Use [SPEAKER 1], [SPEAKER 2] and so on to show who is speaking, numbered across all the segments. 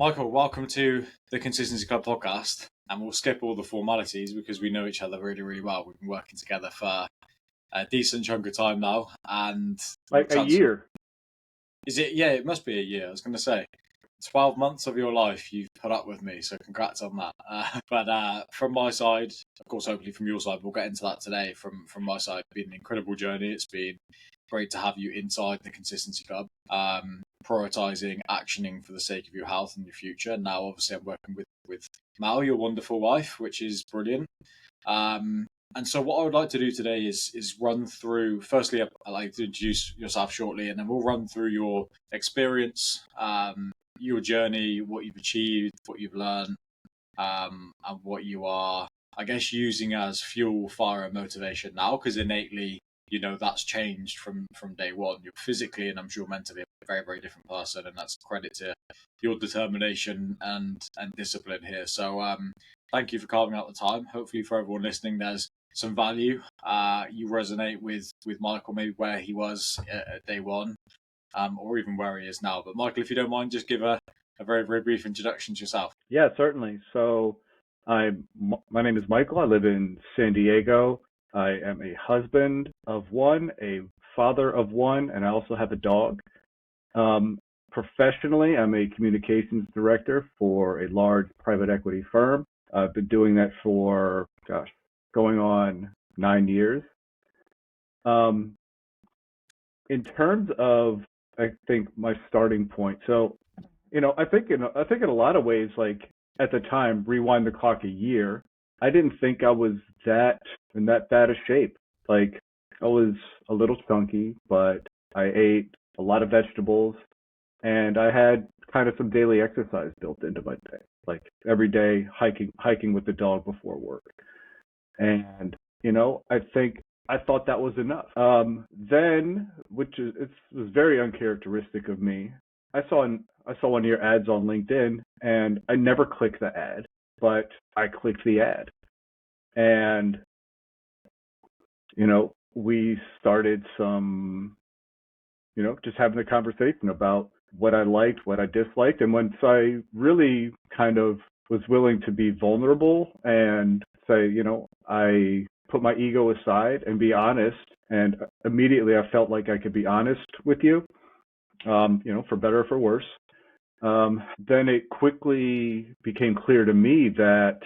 [SPEAKER 1] Michael, welcome to the Consistency Club podcast. And we'll skip all the formalities because we know each other really, really well. We've been working together for a decent chunk of time now. And
[SPEAKER 2] like a year.
[SPEAKER 1] Is it? Yeah, it must be a year. I was going to say 12 months of your life you've put up with me. So congrats on that. But from my side, of course, hopefully from your side, we'll get into that today. From my side, it's been an incredible journey. It's been great to have you inside the Consistency Club. Prioritizing, actioning for the sake of your health and your future. Now, obviously, I'm working with Mal, your wonderful wife, which is brilliant. And so what I would like to do today is run through, firstly, I'd like to introduce yourself shortly, and then we'll run through your experience, your journey, what you've achieved, what you've learned, and what you are, I guess, using as fuel, fire, and motivation now, because innately, that's changed from day one. You're physically and I'm sure mentally a very, very different person, and that's credit to your determination and discipline here. So thank you for carving out the time. Hopefully for everyone listening, there's some value. You resonate with Michael, maybe where he was at day one, or even where he is now. But Michael, if you don't mind, just give a very, very brief introduction to yourself.
[SPEAKER 2] Yeah, certainly. So my name is Michael. I live in San Diego. I am a husband of one, a father of one, and I also have a dog. Professionally, I'm a communications director for a large private equity firm. I've been doing that for, going on 9 years. In terms of, I think, my starting point. So, I think in a lot of ways, like at the time, rewind the clock a year, I didn't think I was in that bad a shape. Like, I was a little chunky, but I ate a lot of vegetables, and I had kind of some daily exercise built into my day, like every day hiking with the dog before work. And, I thought that was enough. Then, it was very uncharacteristic of me. I saw one of your ads on LinkedIn, and I never clicked the ad, but I clicked the ad. And, we started just having a conversation about what I liked, what I disliked. And once I really kind of was willing to be vulnerable and say, I put my ego aside and be honest, and immediately I felt like I could be honest with you, for better or for worse. Then it quickly became clear to me that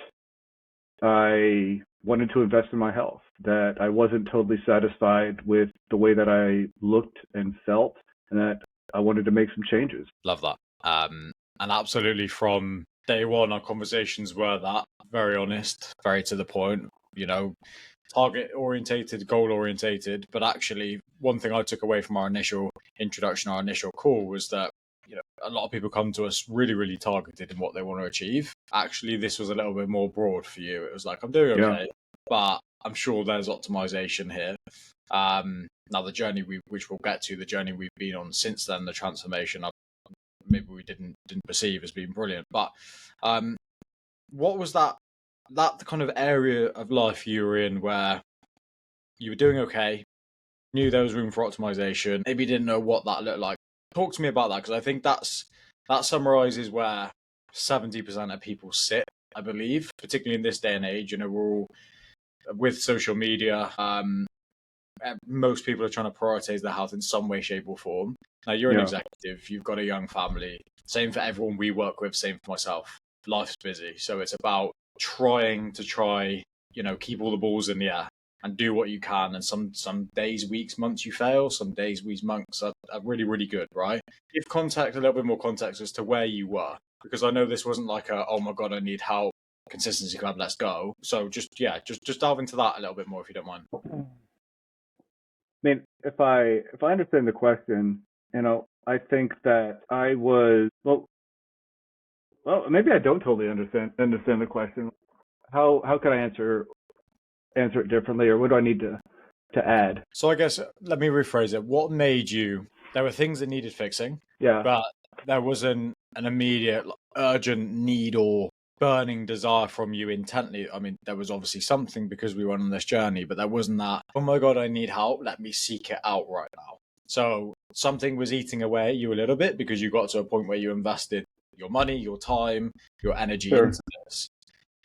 [SPEAKER 2] I wanted to invest in my health, that I wasn't totally satisfied with the way that I looked and felt, and that I wanted to make some changes.
[SPEAKER 1] Love that. And absolutely from day one, our conversations were that very honest, very to the point, target orientated, goal orientated. But actually, one thing I took away from our initial introduction, our initial call, was that a lot of people come to us really, really targeted in what they want to achieve. Actually, this was a little bit more broad for you. It was like, I'm doing okay, but I'm sure there's optimization here. Now, the journey which we'll get to, the journey we've been on since then, the transformation, maybe we didn't perceive as being brilliant. But what was that kind of area of life you were in where you were doing okay, knew there was room for optimization, maybe didn't know what that looked like? Talk to me about that, because I think that summarizes where 70% of people sit, I believe, particularly in this day and age. We're all with social media. Most people are trying to prioritize their health in some way, shape, or form. Now, you're an executive, you've got a young family. Same for everyone we work with, same for myself. Life's busy. So it's about trying to keep all the balls in the air and do what you can. And some days, weeks, months you fail. Some days, weeks, months are really, really good, right? Give a little bit more context as to where you were, because I know this wasn't like oh my God, I need help, Consistency Club, let's go. So just delve into that a little bit more if you don't mind.
[SPEAKER 2] I mean, if I understand the question, I think that I was well. Maybe I don't totally understand the question. How can I answer it differently, or what do I need to add?
[SPEAKER 1] So I guess let me rephrase it. What made you? There were things that needed fixing.
[SPEAKER 2] Yeah.
[SPEAKER 1] But there wasn't an immediate, urgent need or burning desire from you intently. I mean, there was obviously something because we went on this journey, but there wasn't that, oh my God, I need help, let me seek it out right now. So something was eating away at you a little bit because you got to a point where you invested your money, your time, your energy
[SPEAKER 2] Sure.
[SPEAKER 1] into this.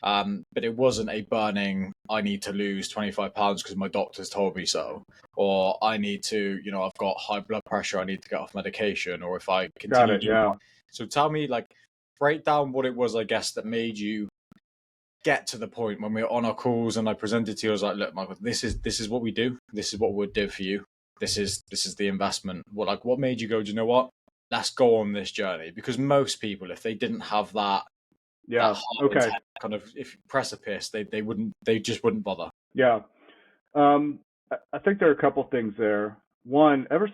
[SPEAKER 1] But it wasn't a burning, I need to lose 25 pounds because my doctor's told me so, or I need to, I've got high blood pressure, I need to get off medication, or if I
[SPEAKER 2] Got
[SPEAKER 1] continue
[SPEAKER 2] it.
[SPEAKER 1] doing
[SPEAKER 2] Yeah.
[SPEAKER 1] that. So tell me, like, break down what it was, I guess, that made you get to the point when we were on our calls and I presented to you. I was like, look, Michael, this is what we do. This is what we'd do for you. This is the investment. What made you go, do you know what? Let's go on this journey. Because most people, if they didn't have that
[SPEAKER 2] Yeah.
[SPEAKER 1] hard
[SPEAKER 2] Okay.
[SPEAKER 1] kind of precipice, they just wouldn't bother.
[SPEAKER 2] Yeah. I think there are a couple things there. One, ever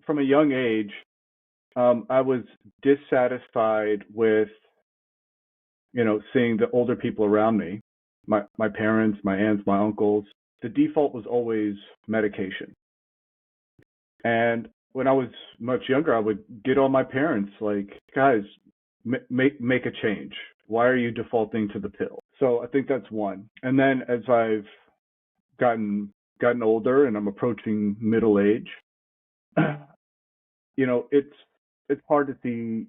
[SPEAKER 2] from a young age, I was dissatisfied with, seeing the older people around me, my parents, my aunts, my uncles. The default was always medication. And when I was much younger, I would get on my parents like, guys, make a change. Why are you defaulting to the pill? So I think that's one. And then as I've gotten older and I'm approaching middle age, it's hard to see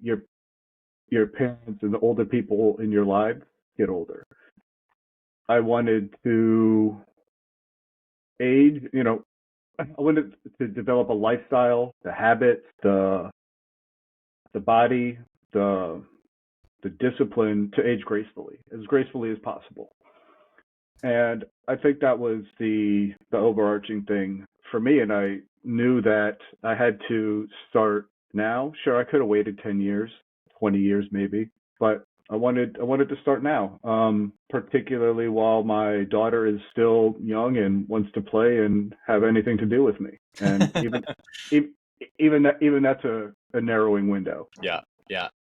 [SPEAKER 2] your parents and the older people in your lives get older. I wanted to age, I wanted to develop a lifestyle, the habits, the body, the discipline to age gracefully as possible. And I think that was the overarching thing for me. And I knew that I had to start now. Sure, I could have waited 10 years, 20 years maybe, but I wanted to start now, particularly while my daughter is still young and wants to play and have anything to do with me. And even that's a narrowing window.
[SPEAKER 1] Yeah.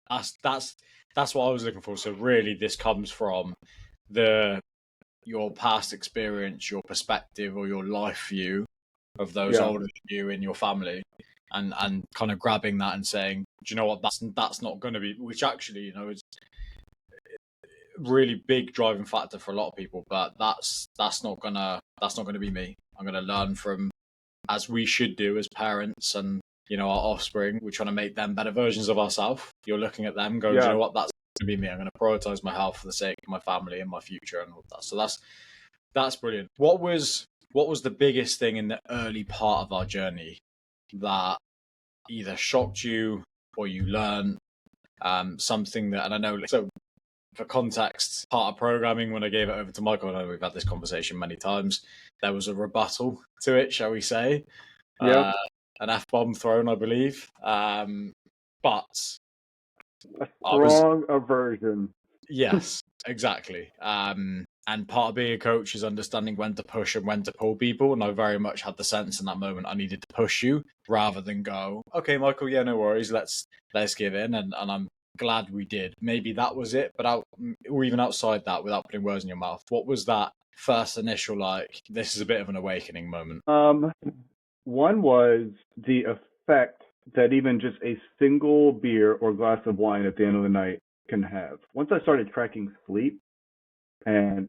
[SPEAKER 1] That's what I was looking for. So really, this comes from your past experience, your perspective, or your life view of those older than you in your family, and kind of grabbing that and saying, do you know what, that's not going to be, which actually, is really big driving factor for a lot of people, but that's not gonna be me. I'm gonna learn from, as we should do as parents and our offspring. We're trying to make them better versions of ourselves. You're looking at them going, do you know what, that's gonna be me. I'm gonna prioritize my health for the sake of my family and my future and all that. So that's brilliant. What was the biggest thing in the early part of our journey that either shocked you or you learned something that, and I know, so for context, part of programming, when I gave it over to Michael, I know we've had this conversation many times, there was a rebuttal to it, shall we say.
[SPEAKER 2] Yep.
[SPEAKER 1] An F-bomb thrown, I believe. But
[SPEAKER 2] a strong aversion.
[SPEAKER 1] Yes, exactly. And part of being a coach is understanding when to push and when to pull people. And I very much had the sense in that moment I needed to push you rather than go, okay, Michael, yeah, no worries, let's give in. And I'm glad we did. Maybe that was it, but or even outside that, without putting words in your mouth, what was that first initial, like, this is a bit of an awakening moment?
[SPEAKER 2] One was the effect that even just a single beer or glass of wine at the end of the night can have. Once I started tracking sleep and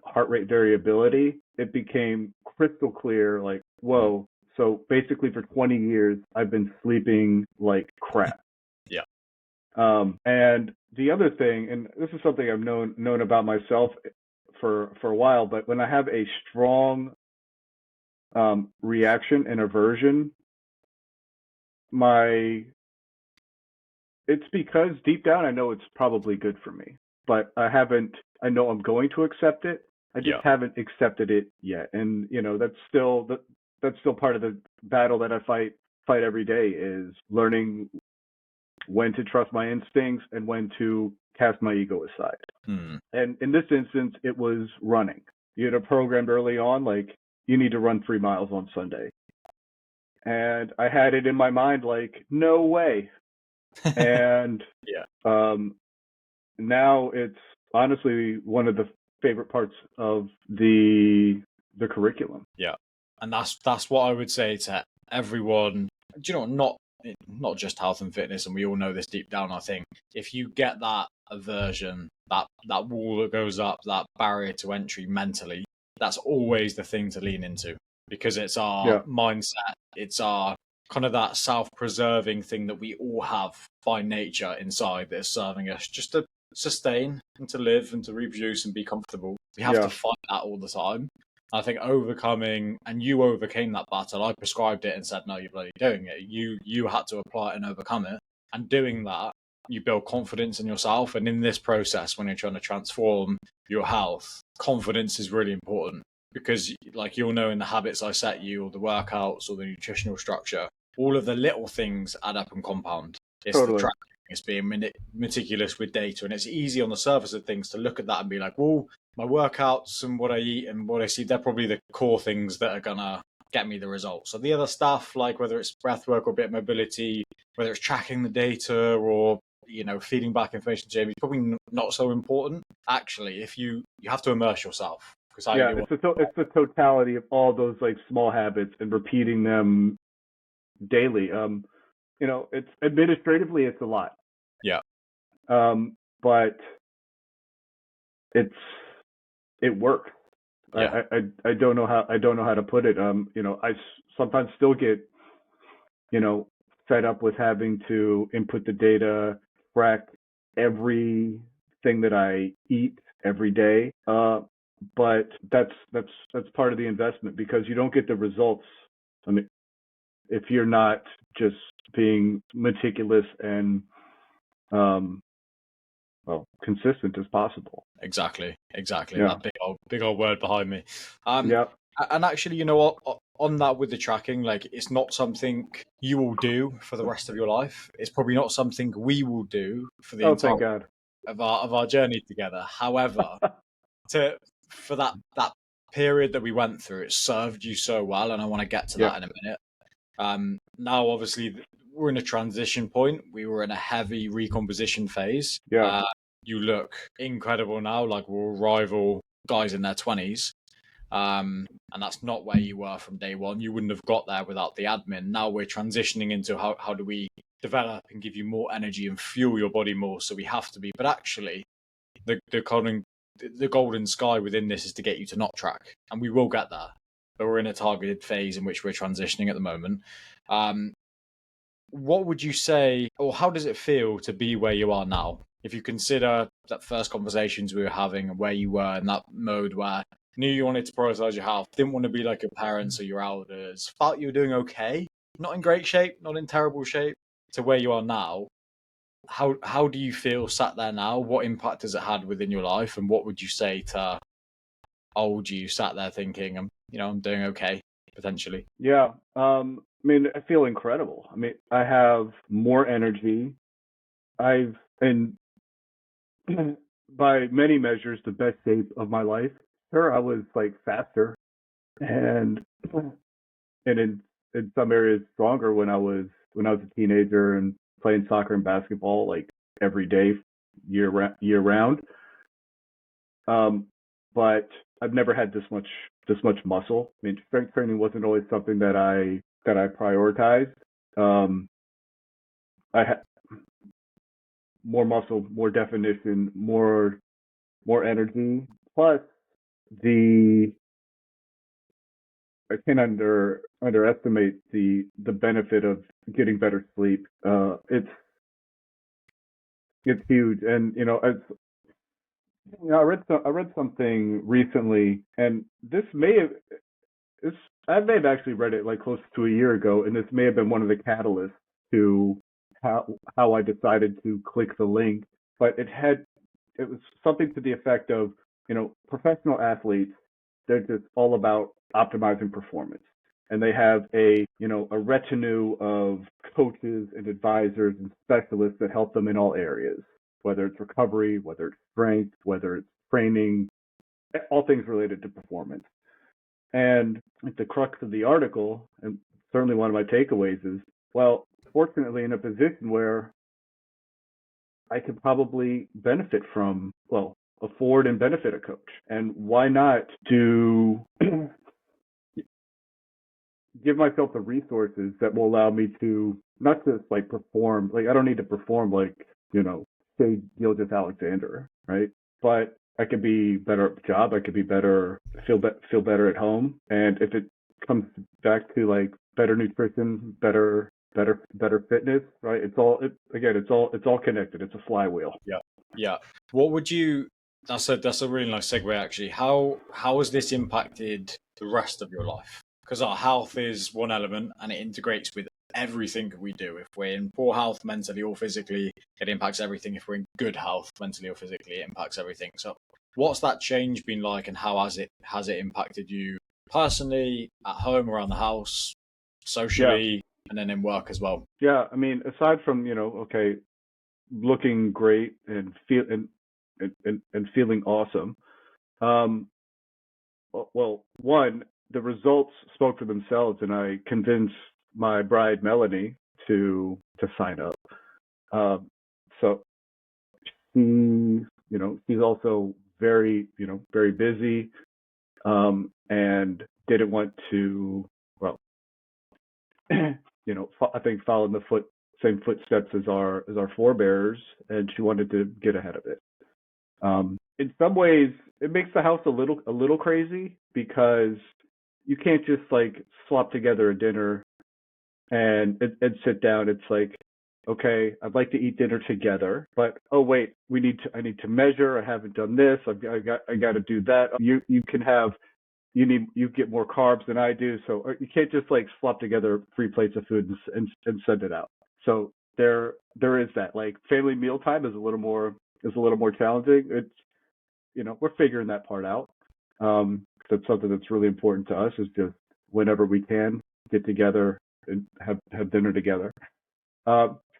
[SPEAKER 2] heart rate variability, it became crystal clear, like, whoa, so basically for 20 years I've been sleeping like crap.
[SPEAKER 1] Yeah.
[SPEAKER 2] And the other thing, and this is something I've known about myself for a while, but when I have a strong reaction and aversion, it's because deep down I know it's probably good for me, but I know I'm going to accept it. I just haven't accepted it yet. And that's still part of the battle that I fight every day, is learning when to trust my instincts and when to cast my ego aside. And in this instance, it was running. You had programmed early on, like, you need to run 3 miles on Sunday. And I had it in my mind, like, no way. And now it's honestly one of the favorite parts of the curriculum.
[SPEAKER 1] Yeah. And that's what I would say to everyone. Do you know, not just health and fitness, and we all know this deep down, I think, if you get that aversion, that wall that goes up, that barrier to entry mentally, that's always the thing to lean into, because it's our mindset, it's our kind of that self-preserving thing that we all have by nature inside that is serving us just to sustain and to live and to reproduce and be comfortable. We have to fight that all the time. I think overcoming, and you overcame that battle. I prescribed it and said, no, you're bloody doing it. You had to apply it and overcome it. And doing that, you build confidence in yourself. And in this process, when you're trying to transform your health, confidence is really important because, like, you'll know in the habits I set you, or the workouts, or the nutritional structure, all of the little things add up and compound. It's the tracking, it's being meticulous with data, and it's easy on the surface of things to look at that and be like, well, my workouts and what I eat and what I see, they're probably the core things that are gonna get me the results. So the other stuff, like whether it's breath work or a bit of mobility, whether it's tracking the data or feeding back information to Jamie, probably not so important. Actually, if you have to immerse yourself.
[SPEAKER 2] It's the totality of all those like small habits and repeating them daily. It's administratively it's a lot.
[SPEAKER 1] Yeah.
[SPEAKER 2] But it works.
[SPEAKER 1] Yeah.
[SPEAKER 2] I don't know how to put it. I sometimes still get fed up with having to input the data, track everything that I eat every day. But that's part of the investment because you don't get the results. I mean, if you're not just being meticulous and consistent as possible.
[SPEAKER 1] Exactly.
[SPEAKER 2] Yeah.
[SPEAKER 1] That big old word behind me.
[SPEAKER 2] Yeah.
[SPEAKER 1] And actually, you know what? On that with the tracking, like it's not something you will do for the rest of your life. It's probably not something we will do for the
[SPEAKER 2] Thank God.
[SPEAKER 1] of our journey together. However, for that period that we went through, it served you so well, and I want to get to that in a minute. Now, obviously, we're in a transition point. We were in a heavy recomposition phase.
[SPEAKER 2] Yeah.
[SPEAKER 1] You look incredible now, like we're all rival guys in their 20s. And that's not where you were from day one. You wouldn't have got there without the admin. Now we're transitioning into how do we develop and give you more energy and fuel your body more, so we have to be. But actually, the golden sky within this is to get you to not track, and we will get there. But we're in a targeted phase in which we're transitioning at the moment. What would you say, or how does it feel to be where you are now? If you consider that first conversations we were having and where you were in that mode where you knew you wanted to prioritize your health, didn't want to be like your parents or your elders, felt you were doing okay, not in great shape, not in terrible shape, to where you are now, how do you feel sat there now? What impact has it had within your life? And what would you say to old you sat there thinking, I'm doing okay, potentially?
[SPEAKER 2] Yeah. I feel incredible. I have more energy. I've been, by many measures, the best shape of my life. Sure, I was like faster and in some areas stronger when I was a teenager and playing soccer and basketball like every day, year round. But I've never had this much muscle. Strength training wasn't always something that I prioritized. I had more muscle, more definition, more energy. Plus, I can't underestimate the benefit of getting better sleep. It's huge, and I read something recently, and I may have actually read it like close to a year ago, and this may have been one of the catalysts to how I decided to click the link. But it was something to the effect of, professional athletes, they're just all about optimizing performance. And they have a retinue of coaches and advisors and specialists that help them in all areas, whether it's recovery, whether it's strength, whether it's training, all things related to performance. And the crux of the article, and certainly one of my takeaways is, well, fortunately in a position where I could probably benefit from, afford and benefit a coach. And why not give myself the resources that will allow me to not just like perform, like I don't need to perform like, say Gilgis Alexander, right? But I could be better at the job. I could be better, feel better at home. And if it comes back to like better nutrition, better fitness, right? It's all connected. It's a flywheel.
[SPEAKER 1] Yeah. Yeah. What would you? That's a really nice segue actually. How has this impacted the rest of your life? Because our health is one element and it integrates with everything we do. If we're in poor health mentally or physically, it impacts everything. If we're in good health mentally or physically, it impacts everything. So what's that change been like and how has it impacted you personally, at home, around the house, socially, and then in work as well?
[SPEAKER 2] Yeah. I mean, aside from, okay, looking great and feeling awesome. Well, one, the results spoke for themselves, and I convinced my bride Melanie to sign up. So she's also very busy, and didn't want to, well, I think follow in the same footsteps as our forebears, and she wanted to get ahead of it. In some ways, it makes the house a little crazy because you can't just like slop together a dinner and sit down. It's like, okay, I'd like to eat dinner together, but oh wait, I need to measure. I haven't done this. I got to do that. You get more carbs than I do, so you can't just like slop together 3 plates of food and send it out. So there is that, like, family mealtime is a little more challenging. It's, we're figuring that part out. That's something that's really important to us, is just whenever we can get together and have dinner together.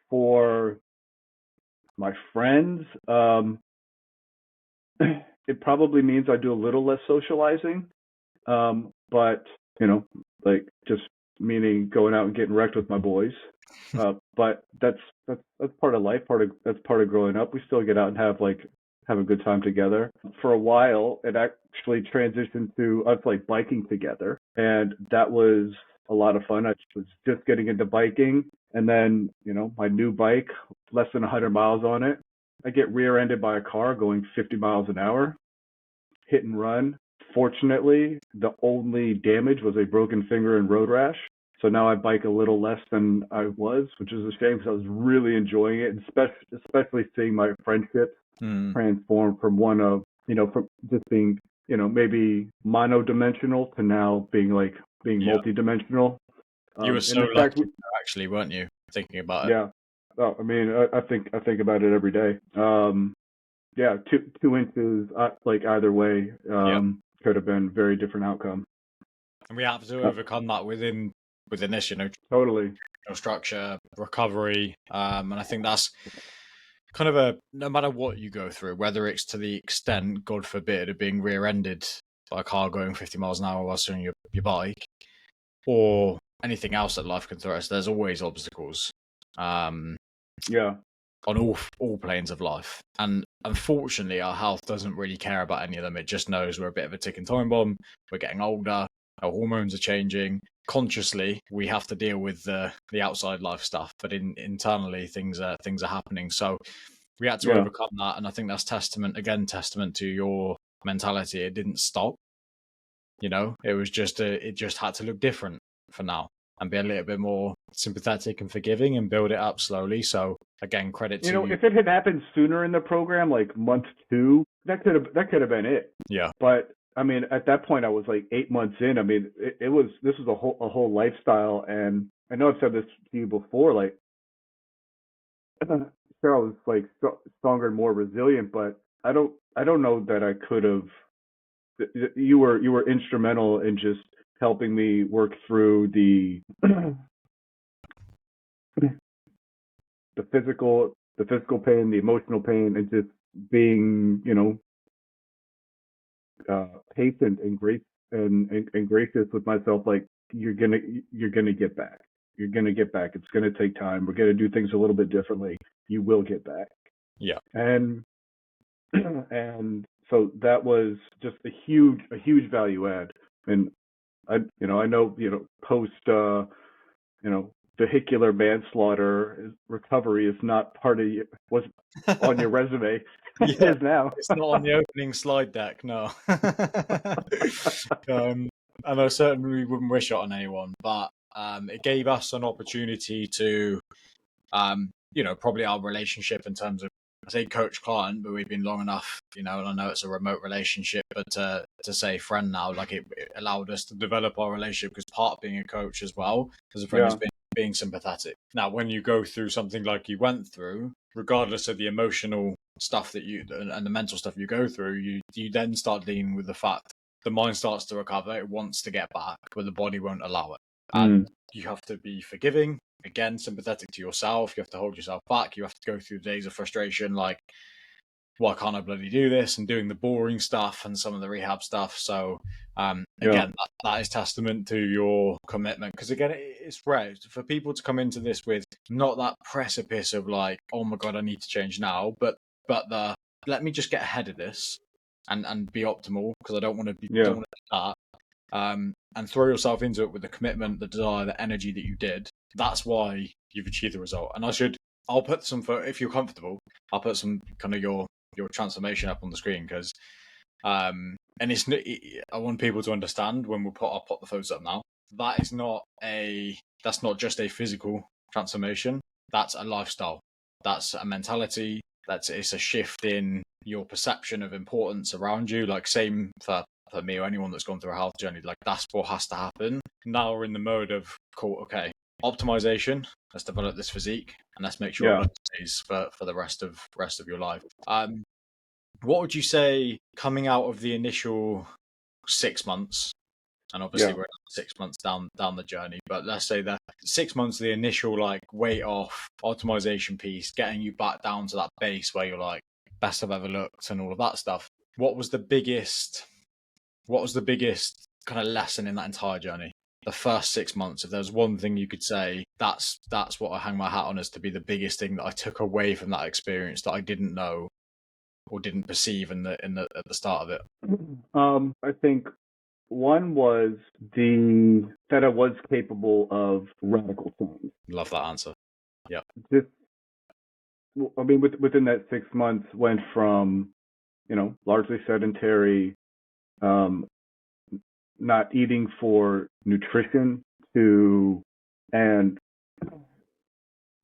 [SPEAKER 2] For my friends, it probably means I do a little less socializing. But like, just meaning going out and getting wrecked with my boys. But that's part of life. That's part of growing up. We still get out and have a good time together. For a while, it actually transitioned to us like biking together, and that was a lot of fun. I was just getting into biking, and then my new bike, less than 100 miles on it, I get rear-ended by a car going 50 miles an hour, hit and run. Fortunately, the only damage was a broken finger and road rash. So now I bike a little less than I was, which is a shame because I was really enjoying it, and especially seeing my friendships transform from one of, from just being, maybe monodimensional to now being multidimensional.
[SPEAKER 1] You were so lucky, actually, weren't you? Thinking about it.
[SPEAKER 2] Yeah. Oh, I mean, I think about it every day. Yeah, 2 inches, like either way, could have been very different outcome.
[SPEAKER 1] And we have to overcome that within this,
[SPEAKER 2] Totally.
[SPEAKER 1] Structure, recovery, and I think that's kind of no matter what you go through, whether it's to the extent, God forbid, of being rear-ended by a car going 50 miles an hour whilst on your bike, or anything else that life can throw us, there's always obstacles.
[SPEAKER 2] Yeah.
[SPEAKER 1] On all planes of life. And unfortunately, our health doesn't really care about any of them. It just knows we're a bit of a ticking time bomb. We're getting older. Our hormones are changing. Consciously, we have to deal with the outside life stuff, but internally, things are happening. So we had to overcome that, and I think that's testament to your mentality. It didn't stop. It was just it just had to look different for now, and be a little bit more sympathetic and forgiving, and build it up slowly. So again, credit to you.
[SPEAKER 2] If it had happened sooner in the program, like month 2, that could have been it.
[SPEAKER 1] Yeah.
[SPEAKER 2] But I mean, at that point, I was like 8 months in. I mean, this was a whole lifestyle, and I know I've said this to you before. Like, sure, I was like stronger and more resilient, but I don't know that I could have. You were instrumental in just helping me work through the physical pain, the emotional pain, and just being, patient and gracious with myself. Like, you're gonna get back. You're gonna get back. It's gonna take time. We're gonna do things a little bit differently. You will get back.
[SPEAKER 1] Yeah.
[SPEAKER 2] And so that was just a huge value add. And I know, post, vehicular manslaughter recovery is not part of what's on your resume. It is now.
[SPEAKER 1] It's not on the opening slide deck, no. And I certainly wouldn't wish it on anyone, but It gave us an opportunity to, probably our relationship in terms of, I say coach client, but we've been long enough, and I know it's a remote relationship, but to say friend now, like it allowed us to develop our relationship because part of being a coach as well, as a friend, is being sympathetic. Now, when you go through something like you went through, regardless of the emotional stuff that you and the mental stuff you go through, you then start dealing with the fact the mind starts to recover, it wants to get back, but the body won't allow it. And you have to be forgiving, again, sympathetic to yourself. You have to hold yourself back. You have to go through days of frustration, like, why can't I bloody do this? And doing the boring stuff and some of the rehab stuff. So, again, that is testament to your commitment. Because again, it's rare for people to come into this with not that precipice of like, oh my God, I need to change now, but the let me just get ahead of this and be optimal because I don't want to be don't want to do that. And throw yourself into it with the commitment, the desire, the energy that you did. That's why you've achieved the result. And I'll put some, if you're comfortable, I'll put some kind of your transformation up on the screen because, and I want people to understand when I'll put the photos up now. That's not just a physical transformation. That's a lifestyle. That's a mentality. It's a shift in your perception of importance around you. Like same for me or anyone that's gone through a health journey, like that's what has to happen. Now we're in the mode of, cool, okay, optimization. Let's develop this physique and let's make sure it stays for the rest of your life. What would you say coming out of the initial 6 months? And obviously we're 6 months down the journey, but let's say that 6 months, the initial like weight off optimization piece, getting you back down to that base where you're like best I've ever looked and all of that stuff. What was the biggest kind of lesson in that entire journey? The first 6 months, if there's one thing you could say, that's what I hang my hat on as to be the biggest thing that I took away from that experience that I didn't know or didn't perceive at the start of it.
[SPEAKER 2] I think one was that I was capable of radical change.
[SPEAKER 1] Love that answer. Yeah.
[SPEAKER 2] Within that 6 months, went from, largely sedentary, not eating for nutrition and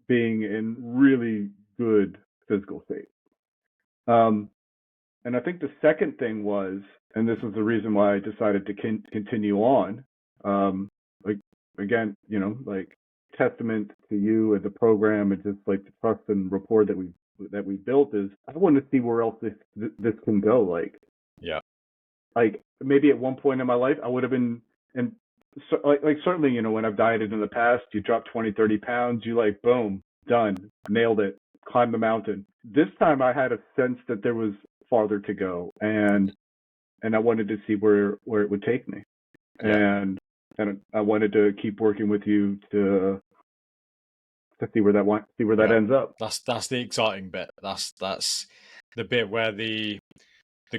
[SPEAKER 2] being in really good physical shape. And I think the second thing was, and this was the reason why I decided to continue on, again, testament to you and the program and just like the trust and rapport that we built is I want to see where else this can go. Like maybe at one point in my life I would have been, and so, certainly, when I've dieted in the past, you drop 20, 30 pounds, you like, boom, done, nailed it, climbed the mountain. This time I had a sense that there was farther to go, and I wanted to see where it would take me, and I wanted to keep working with you to see where that ends up.
[SPEAKER 1] That's the exciting bit. That's the bit where the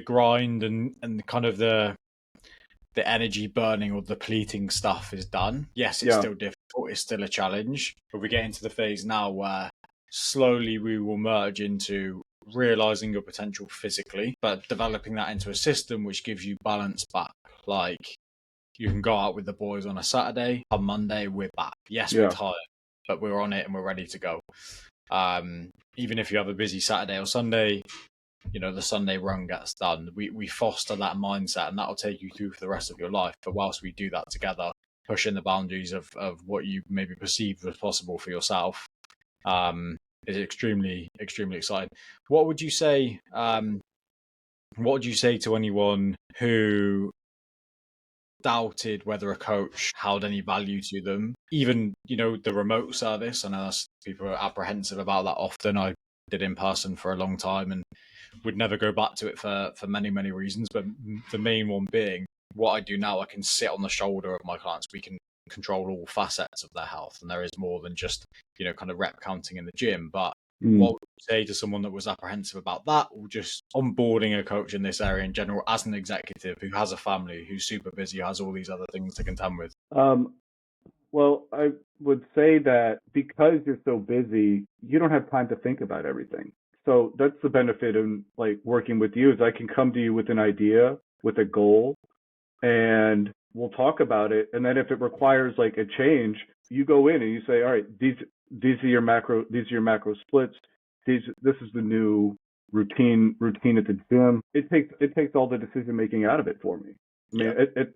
[SPEAKER 1] grind and kind of the energy burning or depleting stuff is done. Yes, it's still difficult. It's still a challenge, but we get into the phase now where slowly we will merge into realizing your potential physically, but developing that into a system which gives you balance back. Like you can go out with the boys on a Saturday, on Monday we're back. Yes, we're tired, but we're on it and we're ready to go. Even if you have a busy Saturday or Sunday, the Sunday run gets done. We foster that mindset, and that'll take you through for the rest of your life. But whilst we do that together, pushing the boundaries of what you maybe perceive as possible for yourself, is extremely, extremely exciting. What would you say? What would you say to anyone who doubted whether a coach held any value to them? Even the remote service. I know people are apprehensive about that often. I did in person for a long time and would never go back to it for many, many reasons. But the main one being what I do now, I can sit on the shoulder of my clients. We can control all facets of their health. And there is more than just, kind of rep counting in the gym. But what would you say to someone that was apprehensive about that, or just onboarding a coach in this area in general as an executive who has a family, who's super busy, has all these other things to contend with?
[SPEAKER 2] Well, I would say that because you're so busy, you don't have time to think about everything. So that's the benefit of like working with you is I can come to you with an idea, with a goal, and we'll talk about it. And then if it requires like a change, you go in and you say, all right, these are your macro splits. This is the new routine at the gym. It takes all the decision making out of it for me. I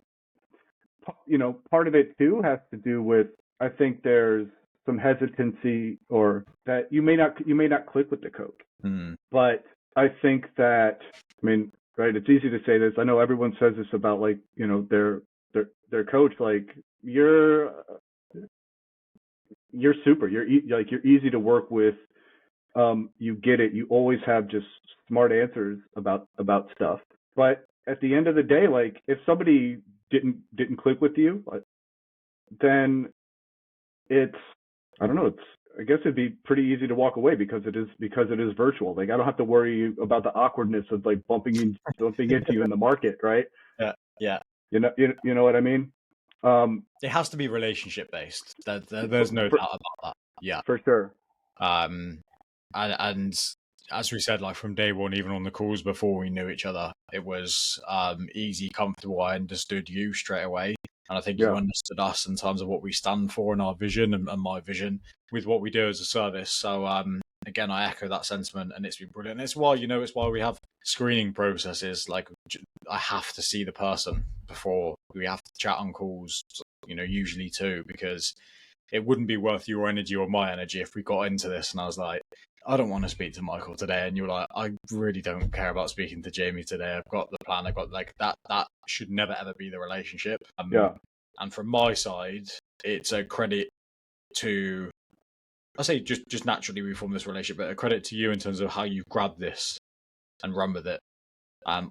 [SPEAKER 2] mean, part of it too has to do with, I think there's some hesitancy, or that you may not click with the coach. But I think that, I mean, right, it's easy to say this. I know everyone says this about, like, their coach, like, you're super, you're easy to work with. You get it. You always have just smart answers about stuff. But at the end of the day, like, if somebody didn't click with you, then it's, I don't know, I guess it'd be pretty easy to walk away because it is virtual. Like, I don't have to worry about the awkwardness of like bumping into you in the market, right?
[SPEAKER 1] Yeah.
[SPEAKER 2] You know what I mean?
[SPEAKER 1] It has to be relationship based. There's no doubt about that. Yeah,
[SPEAKER 2] for sure.
[SPEAKER 1] And as we said, like from day one, even on the calls before we knew each other, it was easy, comfortable. I understood you straight away. And I think you understood us in terms of what we stand for and our vision and my vision with what we do as a service. So again, I echo that sentiment, and it's been brilliant. It's why we have screening processes. Like, I have to see the person before we have to chat on calls, usually too, because it wouldn't be worth your energy or my energy if we got into this and I was like, I don't want to speak to Michael today, and you're like, I really don't care about speaking to Jamie today. I've got the plan. I've got, like, that should never ever be the relationship. And from my side, it's a credit to, I say just naturally we form this relationship, but a credit to you in terms of how you grab this and run with it. I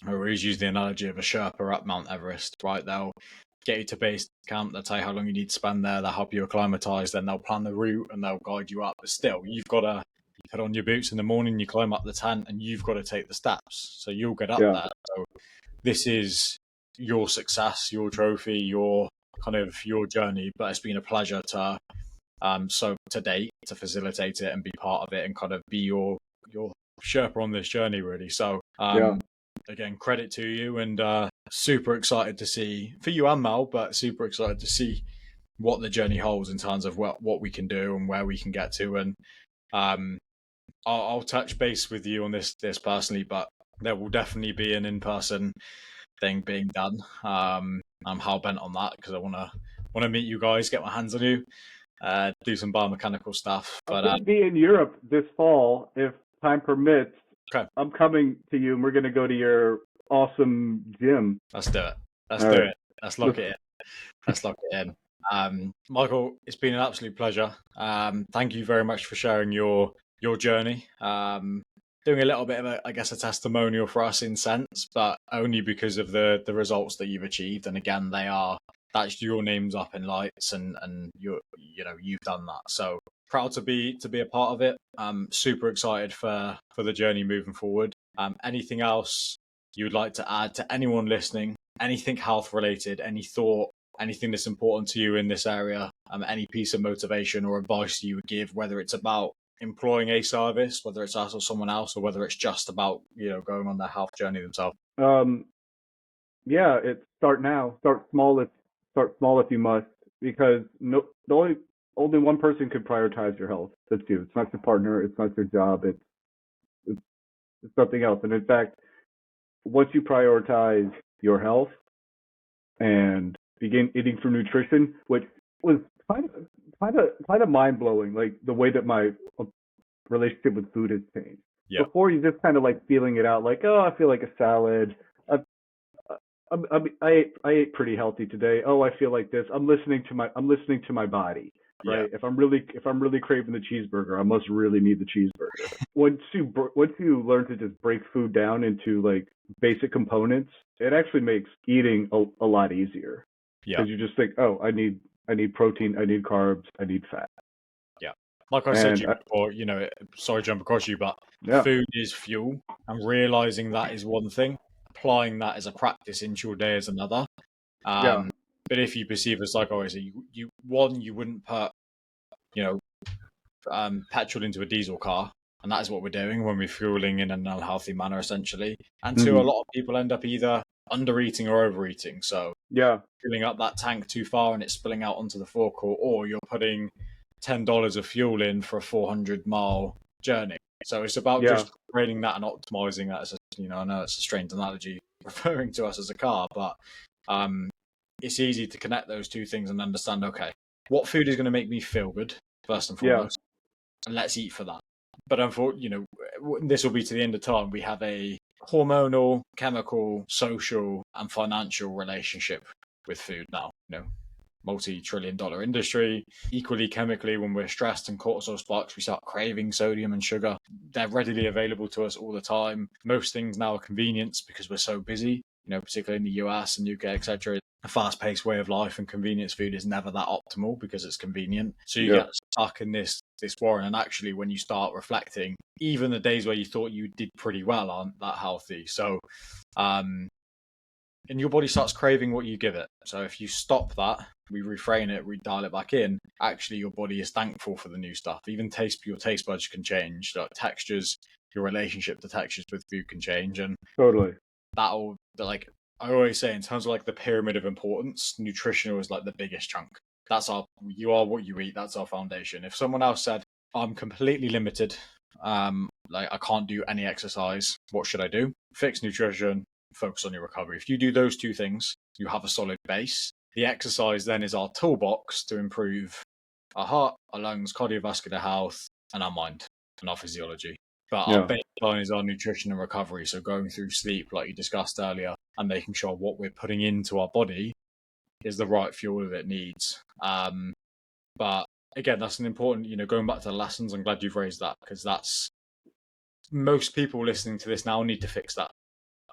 [SPEAKER 1] always use the analogy of a Sherpa at Mount Everest, right? They'll get you to base camp, they'll tell you how long you need to spend there, they'll help you acclimatise, then they'll plan the route and they'll guide you up. But still, you've got to put on your boots in the morning, you climb up the tent, and you've got to take the steps. So you'll get up there. So this is your success, your trophy, your journey. But it's been a pleasure to to date to facilitate it and be part of it and kind of be your Sherpa on this journey, really. So again, credit to you, and super excited to see, for you and Mal, but super excited to see what the journey holds in terms of what we can do and where we can get to. And I'll touch base with you on this personally, but there will definitely be an in-person thing being done. I'm hell bent on that because I want to meet you guys, get my hands on you, do some biomechanical stuff. But
[SPEAKER 2] I'm going to be in Europe this fall if time permits.
[SPEAKER 1] Okay.
[SPEAKER 2] I'm coming to you, and we're going to go to your awesome gym.
[SPEAKER 1] Let's do it. Let's do it. Let's lock it in. Michael, it's been an absolute pleasure. Thank you very much for sharing your journey. Doing a little bit of a testimonial for us in sense, but only because of the results that you've achieved. And again, that's your name's up in lights, and you've done that. So proud to be a part of it. Super excited for the journey moving forward. Anything else you would like to add to anyone listening? Anything health related? Any thought? Anything that's important to you in this area? Any piece of motivation or advice you would give, whether it's about employing a service, whether it's us or someone else, or whether it's just about going on their health journey themselves?
[SPEAKER 2] It's start now. Start small if you must, because the only one person could prioritize your health. That's you. It's not your partner. It's not your job. It's something else. And in fact, once you prioritize your health and begin eating for nutrition, which was kind of mind blowing, like the way that my relationship with food has changed. Yeah. Before, you just kind of like feeling it out, like, oh, I feel like a salad. I ate pretty healthy today. Oh, I feel like this. I'm listening to my body, right? Yeah. If I'm really craving the cheeseburger, I must really need the cheeseburger. Once you learn to just break food down into like basic components, it actually makes eating a lot easier. Yeah. Because you just think, oh, I need protein, I need carbs, I need fat.
[SPEAKER 1] Yeah. Like I said to you before, sorry to jump across you, but food is fuel, and realizing that is one thing. Applying that as a practice into your day is another. But if you perceive as like always, you wouldn't put, petrol into a diesel car, and that is what we're doing when we're fueling in an unhealthy manner, essentially. And two, a lot of people end up either under eating or overeating. So
[SPEAKER 2] Yeah.
[SPEAKER 1] filling up that tank too far and it's spilling out onto the forecourt, or you're putting $10 of fuel in for a 400-mile journey. So it's about
[SPEAKER 2] Yeah.
[SPEAKER 1] just training that and optimizing that. As I know it's a strange analogy referring to us as a car, but it's easy to connect those two things and understand, okay, what food is going to make me feel good first and foremost, and let's eat for that. But unfortunately, this will be to the end of time. We have a hormonal, chemical, social, and financial relationship with food now. Multi-trillion-dollar industry. Equally chemically, when we're stressed and cortisol spikes, we start craving sodium and sugar. They're readily available to us all the time. Most things now are convenience because we're so busy, particularly in the US and UK, etc. A fast-paced way of life, and convenience food is never that optimal because it's convenient. So you get stuck in this warren, and actually when you start reflecting, even the days where you thought you did pretty well aren't that healthy. So and your body starts craving what you give it. So if you stop that, we refrain it, we dial it back in, actually your body is thankful for the new stuff. Even your taste buds can change, like textures, your relationship to textures with food can change. And
[SPEAKER 2] totally,
[SPEAKER 1] that'll, like I always say, in terms of like the pyramid of importance, nutrition is like the biggest chunk. You are what you eat. That's our foundation. If someone else said, I'm completely limited, like I can't do any exercise, what should I do? Fix nutrition, focus on your recovery. If you do those two things, you have a solid base. The exercise then is our toolbox to improve our heart, our lungs, cardiovascular health, and our mind and our physiology. But our baseline is our nutrition and recovery. So going through sleep, like you discussed earlier, and making sure what we're putting into our body is the right fuel that it needs. But again, that's an important, going back to the lessons, I'm glad you've raised that, because that's most people listening to this now need to fix that.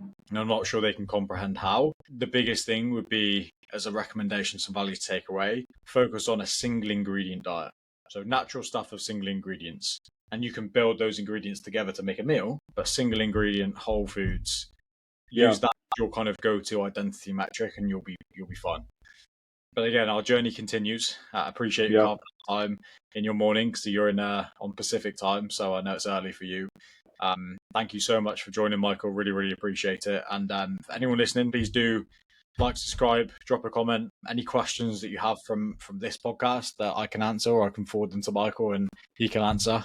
[SPEAKER 1] And I'm not sure they can comprehend how. The biggest thing would be, as a recommendation, some value to take away, focus on a single ingredient diet. So natural stuff of single ingredients. And you can build those ingredients together to make a meal, but single ingredient, whole foods. Use that as your kind of go-to identity metric and you'll be fine. But again, our journey continues. I appreciate you carving time in your morning, because you're in on Pacific time, so I know it's early for you. Thank you so much for joining, Michael. Really, really appreciate it. And for anyone listening, please do like, subscribe, drop a comment. Any questions that you have from this podcast that I can answer, or I can forward them to Michael and he can answer.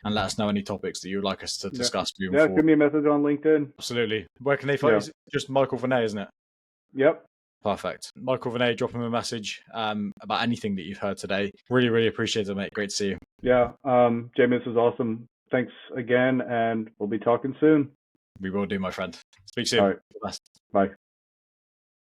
[SPEAKER 1] And let us know any topics that you would like us to discuss.
[SPEAKER 2] Yeah, give me a message on LinkedIn.
[SPEAKER 1] Absolutely. Where can they find it? Just Michael Venne, isn't it?
[SPEAKER 2] Yep.
[SPEAKER 1] Perfect. Michael Venne, drop him a message about anything that you've heard today. Really, really appreciate it, mate. Great to see you.
[SPEAKER 2] Yeah. Jamie, this was awesome. Thanks again, and we'll be talking soon.
[SPEAKER 1] We will do, my friend. Speak soon.
[SPEAKER 2] All right. Bye.